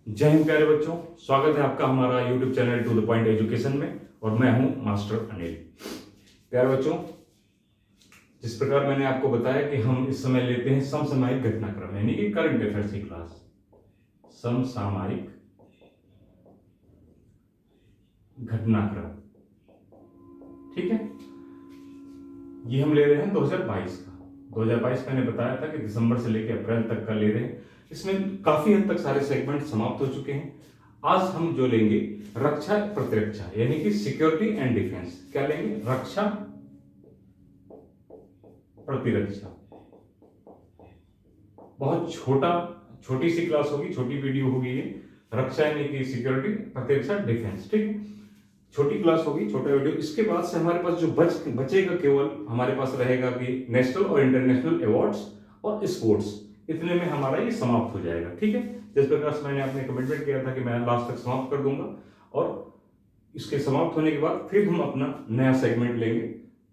जय हिंद प्यारे बच्चों, स्वागत है आपका हमारा YouTube channel to the point education में। और मैं हूं मास्टर अनिल। प्यारे बच्चों, जिस प्रकार मैंने आपको बताया कि हम इस समय लेते हैं समसामयिक घटनाक्रम यानी कि करंट अफेयर्स की क्लास। समसामयिक घटनाक्रम, ठीक है। ये हम ले रहे हैं 2022 का। 2022 मैंने बताया था कि दिसंबर से लेकर अप्रैल तक का ले रहे हैं। इसमें काफी हद तक सारे सेगमेंट समाप्त हो चुके हैं। आज हम जो लेंगे रक्षा प्रतिरक्षा यानी कि सिक्योरिटी एंड डिफेंस। क्या लेंगे? रक्षा प्रतिरक्षा। बहुत छोटी सी क्लास होगी, छोटी वीडियो होगी ये। रक्षा यानी कि सिक्योरिटी, प्रतिरक्षा डिफेंस, ठीक है। छोटी क्लास होगी, छोटा वीडियो। इसके बाद से हमारे पास जो बचेगा केवल हमारे पास रहेगा कि नेशनल और इंटरनेशनल अवार्ड्स और स्पोर्ट्स। इतने में हमारा ये समाप्त हो जाएगा, ठीक है। जिस प्रकार से मैंने अपने कमिटमेंट किया था कि मैं लास्ट तक समाप्त कर दूंगा, और इसके समाप्त होने के बाद फिर हम अपना नया सेगमेंट लेंगे,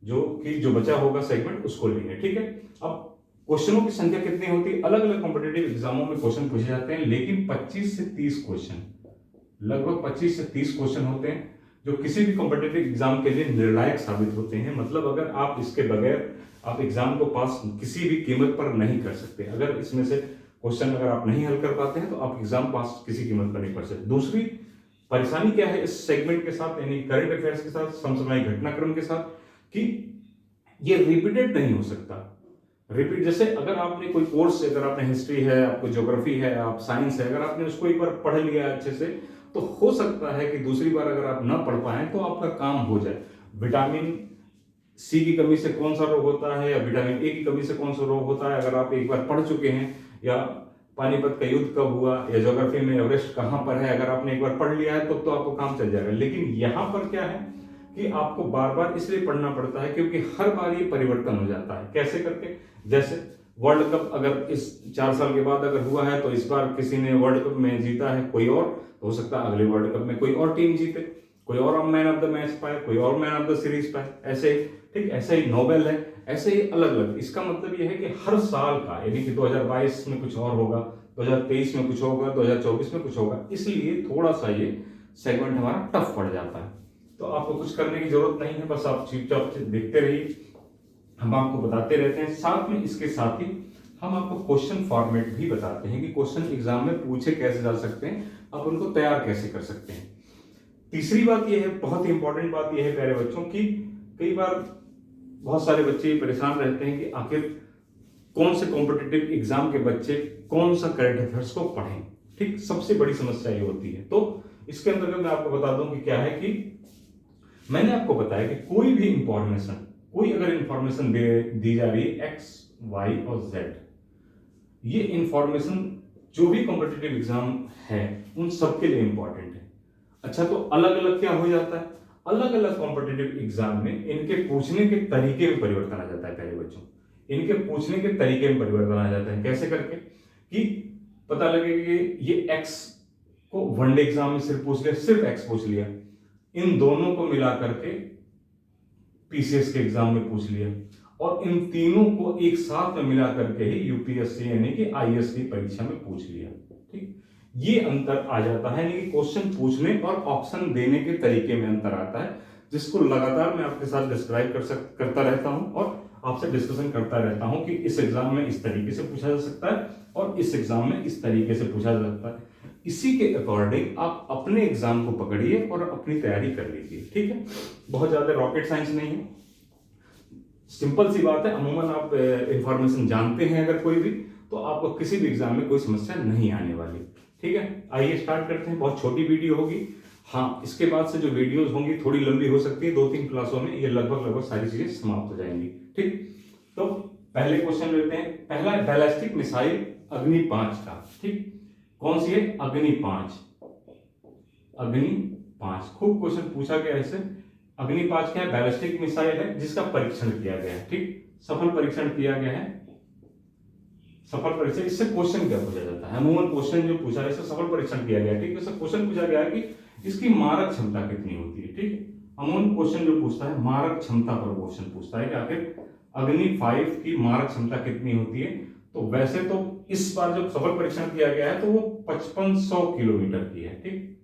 जो बचा होगा सेगमेंट उसको लेंगे, ठीक है। अब क्वेश्चनों की संख्या कितनी होती है? अलग अलग कॉम्पिटेटिव एग्जामों में क्वेश्चन पूछे जाते हैं, लेकिन 25 से 30 क्वेश्चन, लगभग 25 से 30 क्वेश्चन होते हैं, जो किसी भी कॉम्पिटेटिव एग्जाम के लिए निर्णायक साबित होते हैं। मतलब अगर आप इसके बगैर आप एग्जाम को पास किसी भी कीमत पर नहीं कर सकते। अगर इसमें से क्वेश्चन अगर आप नहीं हल कर पाते हैं तो आप एग्जाम पास किसी कीमत पर नहीं कर सकते। दूसरी परेशानी क्या है इस सेगमेंट के साथ, यानी करंट अफेयर्स के साथ, समसामयिक घटनाक्रम के साथ, कि ये रिपीटेड नहीं हो सकता। रिपीट जैसे अगर आपने कोई कोर्स, अगर आपने हिस्ट्री है, आपको ज्योग्राफी है, आप साइंस है, अगर आपने उसको एक बार पढ़ लिया अच्छे से, तो हो सकता है कि दूसरी बार अगर आप ना पढ़ पाए तो आपका काम हो जाए। विटामिन सी की कमी से कौन सा रोग होता है, या विटामिन ए की कमी से कौन सा रोग होता है, अगर आप एक बार पढ़ चुके हैं, या पानीपत का युद्ध कब हुआ, या ज्योग्राफी में एवरेस्ट कहां पर है, अगर आपने एक बार पढ़ लिया है तो आपको काम चल जाएगा। लेकिन यहां पर क्या है कि आपको बार बार इसलिए पढ़ना पड़ता है क्योंकि हर बार ये परिवर्तन हो जाता है। कैसे करके? जैसे वर्ल्ड कप अगर इस 4 साल के बाद अगर हुआ है, तो इस बार किसी ने वर्ल्ड कप में जीता है कोई और, तो हो सकता है अगले वर्ल्ड कप में कोई और टीम जीते, कोई और मैन ऑफ द मैच पाए, कोई और मैन ऑफ द सीरीज पाए, ऐसे ही, ठीक। ऐसे ही नोबेल है, ऐसे ही अलग अलग। इसका मतलब यह है कि हर साल का, यानी कि 2022 में कुछ और होगा, 2023 में कुछ होगा, 2024 में कुछ होगा, इसलिए थोड़ा सा ये सेगमेंट हमारा टफ पड़ जाता है। तो आपको कुछ करने की जरूरत नहीं है, बस आप चुपचाप देखते रहिए, हम आपको बताते रहते हैं। साथ में इसके साथ ही हम आपको क्वेश्चन फॉर्मेट भी बताते हैं कि क्वेश्चन एग्जाम में पूछे कैसे जा सकते हैं, आप उनको तैयार कैसे कर सकते हैं। तीसरी बात यह है, बहुत ही इंपॉर्टेंट बात यह है प्यारे बच्चों की, कई बार बहुत सारे बच्चे परेशान रहते हैं कि आखिर कौन से कॉम्पिटिटिव एग्जाम के बच्चे कौन सा करंट अफेयर्स को पढ़ें, ठीक। सबसे बड़ी समस्या ये होती है। तो इसके अंतर्गत मैं आपको बता दूं कि क्या है कि मैंने आपको बताया कि कोई भी इंफॉर्मेशन, कोई अगर इंफॉर्मेशन दी जा रही है एक्स, वाई और जेड, ये इंफॉर्मेशन जो भी कॉम्पिटिटिव एग्जाम है उन सबके लिए इंपॉर्टेंट है। अच्छा, तो अलग अलग क्या हो जाता है? अलग अलग कॉम्पिटिटिव एग्जाम में इनके पूछने के तरीके में परिवर्तन आ जाता है प्यारे बच्चों। इनके पूछने के तरीके में परिवर्तन आ जाता है। कैसे करके? कि पता लगे कि ये एक्स को वनडे एग्जाम में सिर्फ पूछ लिया, सिर्फ एक्स पूछ लिया, इन दोनों को मिला करके पीसीएस के एग्जाम में पूछ लिया, और इन तीनों को एक साथ में मिला करके ही यूपीएससी यानी कि आईएएस की परीक्षा में पूछ लिया, ठीक। ये अंतर आ जाता है, यानी कि क्वेश्चन पूछने और ऑप्शन देने के तरीके में अंतर आता है, जिसको लगातार मैं आपके साथ डिस्क्राइब करता रहता हूं और आपसे डिस्कशन करता रहता हूं कि इस एग्जाम में इस तरीके से पूछा जा सकता है और इस एग्जाम में इस तरीके से पूछा जा सकता है। इसी के अकॉर्डिंग आप अपने एग्जाम को पकड़िए और अपनी तैयारी कर लीजिए, ठीक है। बहुत ज्यादा रॉकेट साइंस नहीं है, सिंपल सी बात है। अमूमन आप इंफॉर्मेशन जानते हैं अगर कोई भी, तो आपको किसी भी एग्जाम में कोई समस्या नहीं आने वाली, ठीक है। आइए स्टार्ट करते हैं। बहुत छोटी वीडियो होगी, हाँ। इसके बाद से जो वीडियोस होंगी थोड़ी लंबी हो सकती है, 2-3 क्लासों में ये लगभग सारी चीजें समाप्त हो जाएंगी, ठीक। तो पहले क्वेश्चन लेते हैं। पहला है बैलिस्टिक मिसाइल अग्नि 5 का, ठीक। कौन सी है? अग्नि 5। अग्नि 5 खूब क्वेश्चन पूछा गया है इससे। अग्नि 5 क्या है? बैलिस्टिक मिसाइल है जिसका परीक्षण किया गया है, ठीक। सफल परीक्षण किया गया है। सफल परीक्षण, इससे क्वेश्चन क्या पूछा जाता है? अमूमन क्वेश्चन जो पूछा है इससे सफल परीक्षण किया गया है, ठीक। इससे क्वेश्चन पूछा गया है कि इसकी मारक क्षमता कितनी होती है, ठीक। अमूमन क्वेश्चन जो पूछता है मारक क्षमता पर क्वेश्चन पूछता है कि आखिर अग्नि 5 की मारक क्षमता कितनी होती है। तो वैसे तो इस बार जो सफल परीक्षण किया गया है तो वो 5500 किलोमीटर की है, ठीक।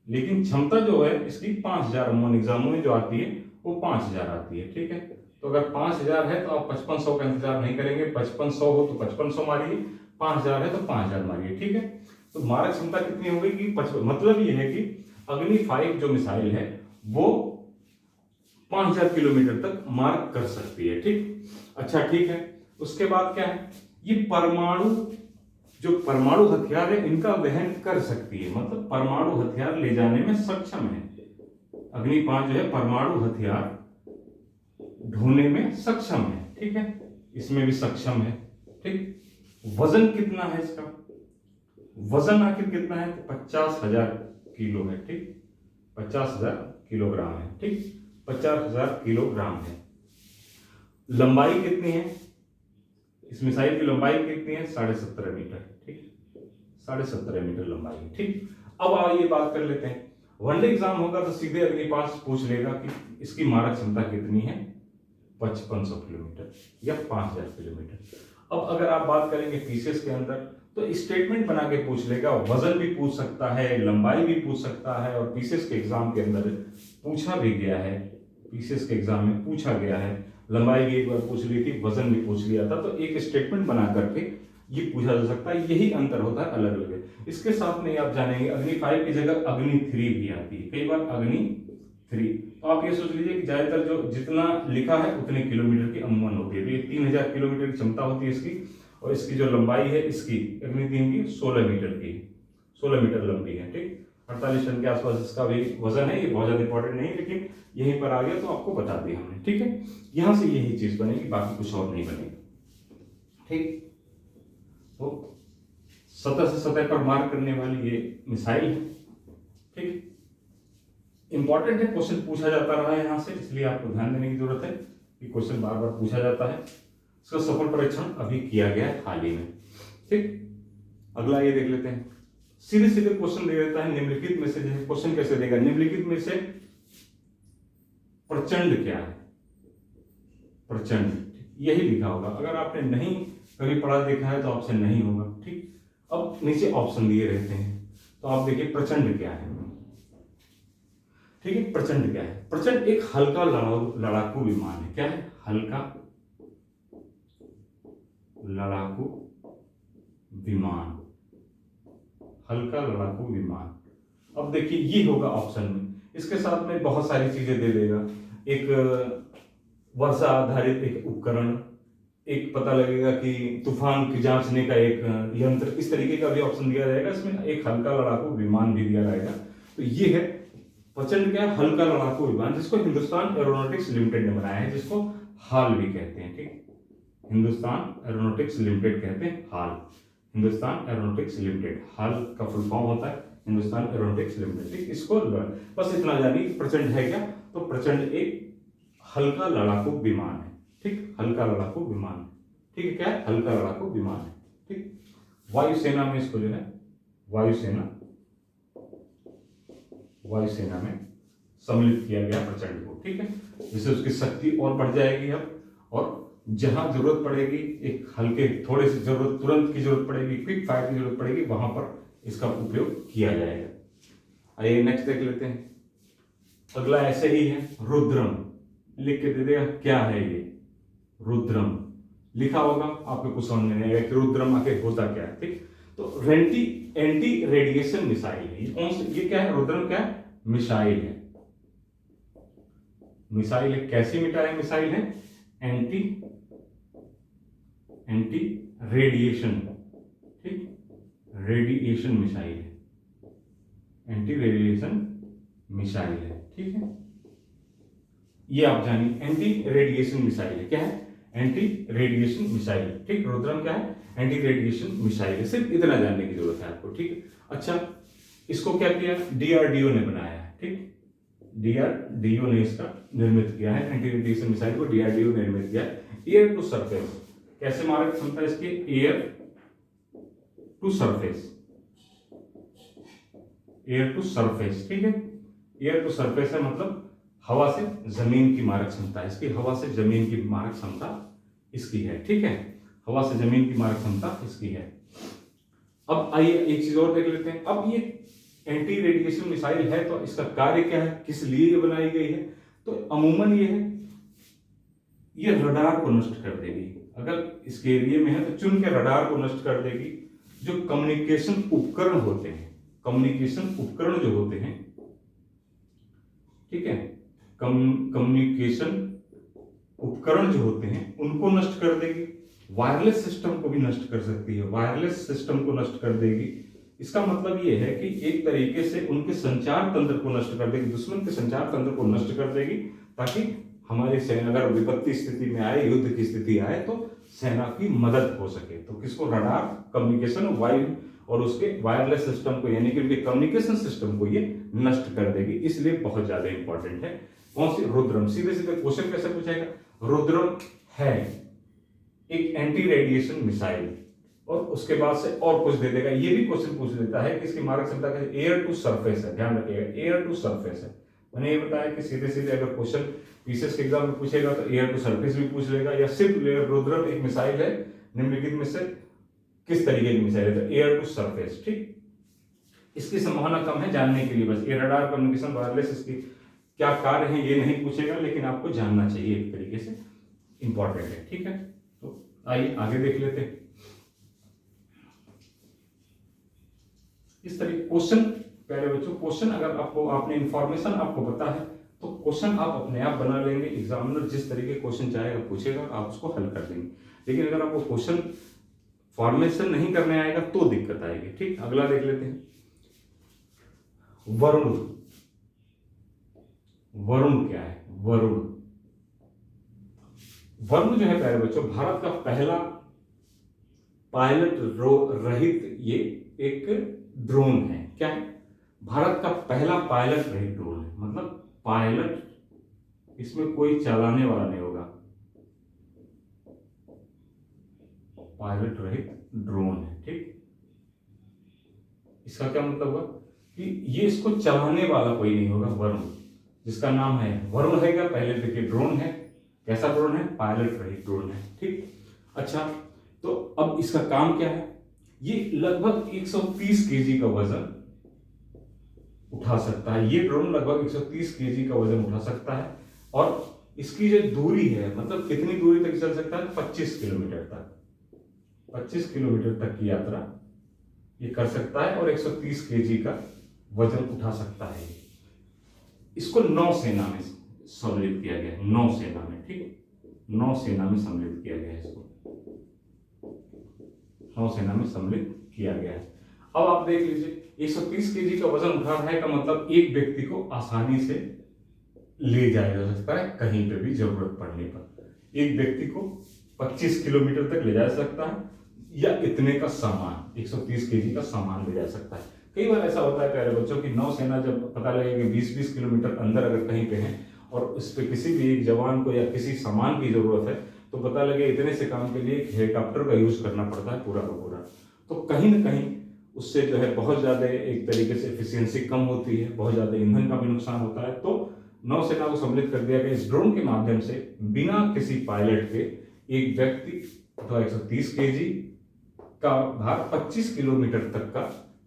लेकिन क्षमता जो है इसकी 5000 अमूमन एग्जामों में जो आती है वो 5000 आती है, ठीक है। तो अगर 5000 है तो आप 5500 का इंतजार नहीं करेंगे, 5500 हो तो 5500 मारिए, 5000 है तो 5000 मारिए, ठीक है। तो मारक क्षमता कितनी हो गई कि मतलब ये है कि अग्नि 5 जो मिसाइल है वो 5000 किलोमीटर तक मार कर सकती है, ठीक। अच्छा ठीक है, उसके बाद क्या है, ये परमाणु जो परमाणु हथियार है इनका वहन कर सकती है, मतलब परमाणु हथियार ले जाने में सक्षम है। अग्नि 5 जो है परमाणु हथियार ढोने में सक्षम है, ठीक है, इसमें भी सक्षम है, ठीक। वजन कितना है इसका, वजन आखिर कितना है, 50,000 किलो है, ठीक, 50,000 किलोग्राम है, ठीक, 50,000 किलोग्राम है। लंबाई कितनी है, इस मिसाइल की लंबाई कितनी है, 17.5 मीटर, ठीक, 17.5 मीटर लंबाई है, ठीक। अब आइए बात कर लेते हैं, वनडे एग्जाम होगा तो सीधे अग्नि 5 पूछ लेगा कि इसकी मारक क्षमता कितनी है, 5500 किलोमीटर या 5000 किलोमीटर। अब अगर आप बात करेंगे पीसीएस के अंदर तो स्टेटमेंट बना के पूछ लेगा, वजन भी पूछ सकता है, लंबाई भी पूछ सकता है, और पीसीएस के एग्जाम के अंदर पूछा भी गया है, पीसीएस के एग्जाम में पूछा गया है, लंबाई भी एक बार पूछ ली थी, वजन भी पूछ लिया था, तो एक स्टेटमेंट बना करके ये पूछा जा सकता है, यही अंतर होता है अलग अलग। इसके साथ में आप जानेंगे अग्नि 5 की जगह अग्नि 3 भी आती है, कई बार अग्नि 3। तो आप ये सोच लीजिए कि ज्यादातर जो जितना लिखा है उतने किलोमीटर की अमूमन होती है, तो ये 3000 किलोमीटर की क्षमता होती है इसकी, और इसकी जो लंबाई है इसकी अग्नि 3 की 16 मीटर की, 16 मीटर लंबी है, ठीक। 48 टन के आसपास इसका भी वजन है, ये बहुत ज्यादा इंपॉर्टेंट नहीं, लेकिन यहीं पर आ गया तो आपको बता दिया हमने, ठीक है। यहां से यही चीज बनेगी, बाकी कुछ और नहीं बनेगी, ठीक। तो सतह से सतह पर मार करने वाली ये मिसाइल है, ठीक। इंपॉर्टेंट है, क्वेश्चन पूछा जाता रहा है यहां से, इसलिए आपको ध्यान देने की जरूरत है कि क्वेश्चन बार बार पूछा जाता है। इसका सफल परीक्षण अभी किया गया है हाल ही में, ठीक। अगला ये देख लेते हैं, सीधे सीधे क्वेश्चन दे देता है निम्नलिखित में से, जैसे क्वेश्चन कैसे देगा, निम्नलिखित में से प्रचंड क्या है, प्रचंड यही लिखा होगा, अगर आपने नहीं कभी पढ़ा देखा है तो ऑप्शन नहीं होगा, ठीक। अब नीचे ऑप्शन दिए रहते हैं, तो आप देखिए प्रचंड क्या है, ठीक है। प्रचंड क्या है, प्रचंड एक हल्का लड़ाकू विमान है, क्या है, हल्का लड़ाकू विमान, हल्का लड़ाकू विमान। अब देखिए ये होगा ऑप्शन में, इसके साथ में बहुत सारी चीजें दे देगा, एक वर्षा आधारित एक उपकरण, एक पता लगेगा कि तूफान की जांचने का एक यंत्र, इस तरीके का भी ऑप्शन दिया जाएगा, इसमें एक हल्का लड़ाकू विमान भी दिया जाएगा। तो ये है प्रचंड क्या है, हल्का लड़ाकू विमान, जिसको हिंदुस्तान एरोनॉटिक्स लिमिटेड ने बनाया है, जिसको हाल भी कहते हैं, ठीक, हिंदुस्तान एरोनॉटिक्स लिमिटेड कहते हैं, हाल, हिंदुस्तान एरोनॉटिक्स लिमिटेड, हाल का फुल फॉर्म होता है हिंदुस्तान एरोनॉटिक्स लिमिटेड, ठीक। इसको बस इतना जानिए प्रचंड है क्या, तो प्रचंड एक हल्का लड़ाकू विमान है, ठीक, हल्का लड़ाकू विमान, ठीक है, क्या है, हल्का लड़ाकू विमान है, ठीक। वायुसेना में इसको जो है वायुसेना में सम्मिलित किया गया प्रचंड को, ठीक है, जिससे उसकी शक्ति और बढ़ जाएगी अब, और जहां जरूरत पड़ेगी, एक हल्के थोड़े से जरूरत, तुरंत की जरूरत पड़ेगी, क्विक फायर की जरूरत पड़ेगी, वहां पर इसका उपयोग किया जाएगा। आइए नेक्स्ट देख लेते हैं, अगला ऐसे ही है, रुद्रम, लिख के दे देगा क्या है ये, रुद्रम लिखा होगा, आपको कुछ समझ में नहीं आएगा कि रुद्रम आके होता क्या है, ठीक। तो एंटी रेडिएशन मिसाइल है, ये कौन सी, ये क्या है, रुद्रम क्या है, मिसाइल है, मिसाइल है, कैसी मिसाइल है, एंटी रेडिएशन, ठीक, रेडिएशन मिसाइल है, एंटी रेडिएशन मिसाइल है, ठीक है। ये आप जानिए, एंटी रेडिएशन मिसाइल है, क्या है, एंटी रेडिएशन मिसाइल, ठीक। रुद्रम क्या है, एंटी रेडिएशन मिसाइल है, सिर्फ इतना जानने की जरूरत है आपको, ठीक। अच्छा, इसको क्या किया, डीआरडीओ ने बनाया है, ठीक, डीआरडीओ ने इसका निर्मित किया है, एंटी रेडिएशन मिसाइल को डीआरडीओ ने निर्मित किया है। एयर टू सरफेस, कैसे मारक क्षमता इसकी, air to surface, air to surface, ठीक है। एयर टू सरफेस है मतलब हवा से जमीन की मारक क्षमता, इसकी हवा से जमीन की मारक क्षमता इसकी है, ठीक है। हवा से जमीन की मारक क्षमता इसकी है। अब आइए एक चीज और देख लेते हैं। अब ये एंटी रेडिएशन मिसाइल है तो इसका कार्य क्या है, किस लिए ये बनाई गई है? तो अमूमन ये है, ये रडार को नष्ट कर देगी। अगर इसके एरिया में है तो चुन के रडार को नष्ट कर देगी। जो कम्युनिकेशन उपकरण होते हैं, कम्युनिकेशन उपकरण जो होते हैं, ठीक है, कम्युनिकेशन उपकरण जो होते हैं उनको नष्ट कर देगी। वायरलेस सिस्टम को भी नष्ट कर सकती है, वायरलेस सिस्टम को नष्ट कर देगी। इसका मतलब ये है कि एक तरीके से उनके संचार तंत्र को नष्ट कर देगी, दुश्मन के संचार तंत्र को नष्ट कर देगी, ताकि हमारी सेना अगर विपत्ति स्थिति में आए, युद्ध की स्थिति आए, तो सेना की मदद हो सके। तो किसको? रडार, कम्युनिकेशन, वायु और उसके वायरलेस सिस्टम को, यानी कि उनके कम्युनिकेशन सिस्टम को ये नष्ट कर देगी। इसलिए बहुत ज्यादा इंपॉर्टेंट है। कौन सी? रुद्रम। सीधे सीधे क्वेश्चन कैसे पूछेगा? रुद्रम है एक एंटी रेडिएशन मिसाइल, और उसके बाद से और कुछ दे देगा। ये भी क्वेश्चन पूछ देता है कि इसकी मारक क्षमता कैसे? एयर टू सरफेस है, ध्यान रखिएगा, एयर टू सरफेस है। मैंने ये बताया कि सीधे सीधे अगर क्वेश्चन पीसीएस के एग्जाम में पूछेगा तो एयर टू सरफेस भी पूछ लेगा, या सिर्फ रुद्रम एक मिसाइल है निम्नलिखित में से किस तरीके की मिसाइल है, तो एयर टू सरफेस। ठीक, इसकी संभावना कम है जानने के लिए, बस ये रडार, कम्युनिकेशन, वायरलेस, इसकी क्या कार्य है ये नहीं पूछेगा, लेकिन आपको जानना चाहिए, एक तरीके से इंपॉर्टेंट है। ठीक है, तो आइए आगे देख लेते हैं। इस तरीके क्वेश्चन, पहले बच्चों क्वेश्चन अगर आपको, आपने इंफॉर्मेशन आपको पता है तो क्वेश्चन आप अपने आप बना लेंगे। एग्जामिनर जिस तरीके क्वेश्चन चाहेगा पूछेगा, आप उसको हल कर देंगे। लेकिन अगर आपको क्वेश्चन फॉर्मेशन नहीं करने आएगा तो दिक्कत आएगी। ठीक, अगला देख लेते हैं। वरुण, वरुण क्या है? वरुण, वरुण जो है प्यारे बच्चों भारत का पहला पायलट रहित ये एक ड्रोन है। क्या है? भारत का पहला पायलट रहित ड्रोन है। मतलब पायलट, इसमें कोई चलाने वाला नहीं होगा, पायलट रहित ड्रोन है। ठीक, इसका क्या मतलब हुआ कि ये इसको चलाने वाला कोई नहीं होगा। वरुण, जिसका नाम है वरुण है, क्या? पहले देखिए ड्रोन है, कैसा ड्रोन है? पायलट रहित ड्रोन है। ठीक, अच्छा, तो अब इसका काम क्या है? ये लगभग 130 केजी का वजन उठा सकता है। ये ड्रोन लगभग 130 केजी का वजन उठा सकता है, और इसकी जो दूरी है, मतलब कितनी दूरी तक चल सकता है? 25 किलोमीटर तक, 25 किलोमीटर तक की यात्रा ये कर सकता है, और 130 केजी का वजन उठा सकता है। इसको नौसेना में सम्मिलित किया गया है, नौसेना में। ठीक, नौसेना में सम्मिलित किया गया है, इसको नौसेना में सम्मिलित किया गया है। अब आप देख लीजिए, 130 केजी का वजन उठा रहा है का मतलब एक व्यक्ति को आसानी से ले जाया जा सकता है कहीं पे भी जरूरत पड़ने पर। एक व्यक्ति को 25 किलोमीटर तक ले जा सकता है, या इतने का सामान, 130 केजी का सामान ले जा सकता है। कई बार ऐसा होता है प्यारे बच्चों की नौसेना जब पता लगे कि 20-20 किलोमीटर अंदर अगर कहीं पे है, और उस पर किसी भी एक जवान को या किसी सामान की जरूरत है, तो पता लगे इतने से काम के लिए हेलीकॉप्टर का यूज करना पड़ता है पूरा का पूरा, तो कहीं ना कहीं उससे जो है बहुत ज्यादा एक तरीके से एफिशिएंसी कम होती है, बहुत ज्यादा ईंधन का भी नुकसान होता है। तो नौसेना को सम्मिलित कर दिया गया इस ड्रोन के माध्यम से, बिना किसी पायलट के एक व्यक्ति अथवा 130 केजी का भार 25 किलोमीटर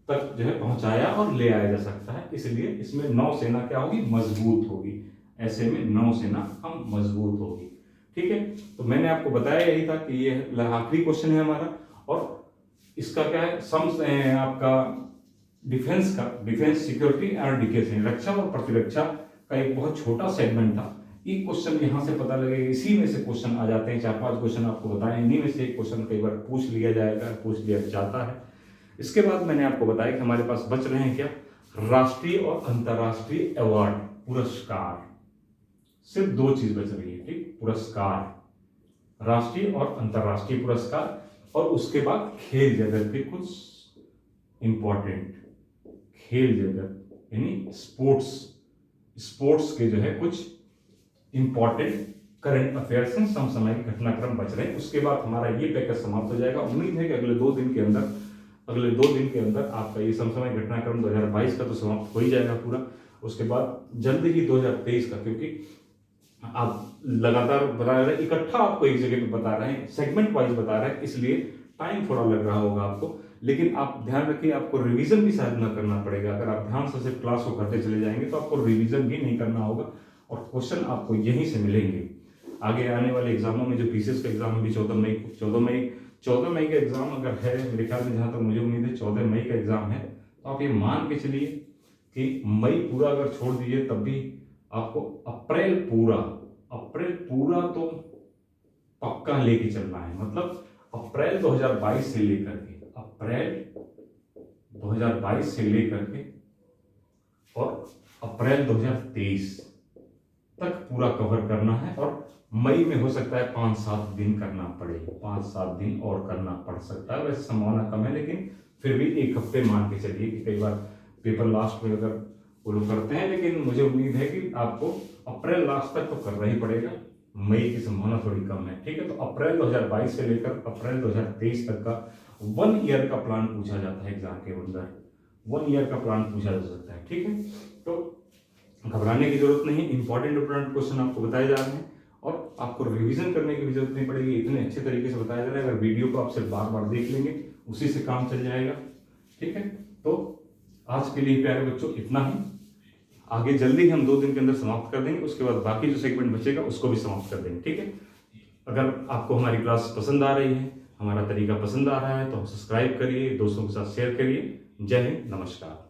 तक जो है पहुंचाया और ले आया जा सकता है। इसलिए इसमें नौसेना क्या होगी? मजबूत होगी। ऐसे में नौसेना हम मजबूत होगी। ठीक है, तो मैंने आपको बताया यही था कि ये आखिरी क्वेश्चन है हमारा, और इसका क्या है? आपका डिफेंस सिक्योरिटी और डिफेंस, रक्षा और प्रतिरक्षा का एक बहुत छोटा सेगमेंट था। एक क्वेश्चन यहां से पता लगेगा, इसी में से क्वेश्चन आ जाते हैं, 4-5 क्वेश्चन आपको बताएं, इन्हीं में से एक क्वेश्चन कई बार पूछ लिया जाएगा, पूछ लिया जाता है। इसके बाद मैंने आपको बताया कि हमारे पास बच रहे हैं क्या? राष्ट्रीय और अंतर्राष्ट्रीय अवार्ड, पुरस्कार। सिर्फ 2 चीज बच रही है। ठीक, पुरस्कार, राष्ट्रीय और अंतर्राष्ट्रीय पुरस्कार, और उसके बाद खेल जगत के कुछ इंपॉर्टेंट, खेल जगत यानी स्पोर्ट्स के जो है कुछ इंपॉर्टेंट करंट अफेयर्स हैं, समसामयिक घटनाक्रम बच रहे हैं। उसके बाद हमारा ये पैकेज समाप्त हो जाएगा। उम्मीद है कि अगले 2 दिन के अंदर आपका ये समसामयिक घटनाक्रम 2022 का तो समाप्त हो ही जाएगा पूरा। उसके बाद जल्द ही 2023 का, क्योंकि आप लगातार बता रहे हैं, इकट्ठा आपको एक जगह पे बता रहे हैं, सेगमेंट वाइज बता रहे हैं, इसलिए टाइम थोड़ा लग रहा होगा आपको। लेकिन आप ध्यान रखिए, आपको रिवीजन भी शायद ना करना पड़ेगा। अगर आप ध्यान से सिर्फ क्लास को करते चले जाएंगे तो आपको रिवीजन भी नहीं करना होगा और क्वेश्चन आपको यहीं से मिलेंगे। आगे आने वाले एग्जामों में जो पीसीएस का एग्जाम है भी 14 मई का एग्जाम अगर है, मेरे ख्याल में जहां तक मुझे उम्मीद है 14 मई का एग्जाम है, तो आप ये मान के चलिए कि मई पूरा अगर छोड़ दीजिए तब भी आपको अप्रैल पूरा तो पक्का लेके चलना है। मतलब अप्रैल 2022 से लेकर के और अप्रैल 2023 तक पूरा कवर करना है। और मई में हो सकता है 5-7 दिन करना पड़े, 5-7 दिन और करना पड़ सकता है, वैसे संभावना कम है, लेकिन फिर भी 1 हफ्ते मान के चलिए कि कई बार पेपर लास्ट में अगर वो लोग करते हैं, लेकिन मुझे उम्मीद है कि आपको अप्रैल लास्ट तक तो करना ही पड़ेगा, मई की संभावना थोड़ी कम है। ठीक है, तो अप्रैल 2022 से लेकर अप्रैल 2023 तक का 1 ईयर का प्लान पूछा जाता है एग्जाम के अंदर, 1 ईयर का प्लान पूछा जा सकता है। ठीक है, तो घबराने की जरूरत नहीं, इंपॉर्टेंट क्वेश्चन आपको बताए जा रहे हैं और आपको रिवीजन करने की भी जरूरत नहीं पड़ेगी, इतने अच्छे तरीके से बताया जा रहा है। अगर वीडियो को आप सिर्फ बार बार देख लेंगे उसी से काम चल जाएगा। ठीक है, तो आज के लिए प्यारे बच्चों इतना ही। आगे जल्दी हम 2 दिन के अंदर समाप्त कर देंगे, उसके बाद बाकी जो सेगमेंट बचेगा उसको भी समाप्त कर देंगे। ठीक है, अगर आपको हमारी क्लास पसंद आ रही है, हमारा तरीका पसंद आ रहा है, तो सब्सक्राइब करिए, दोस्तों के साथ शेयर करिए। जय हिंद, नमस्कार।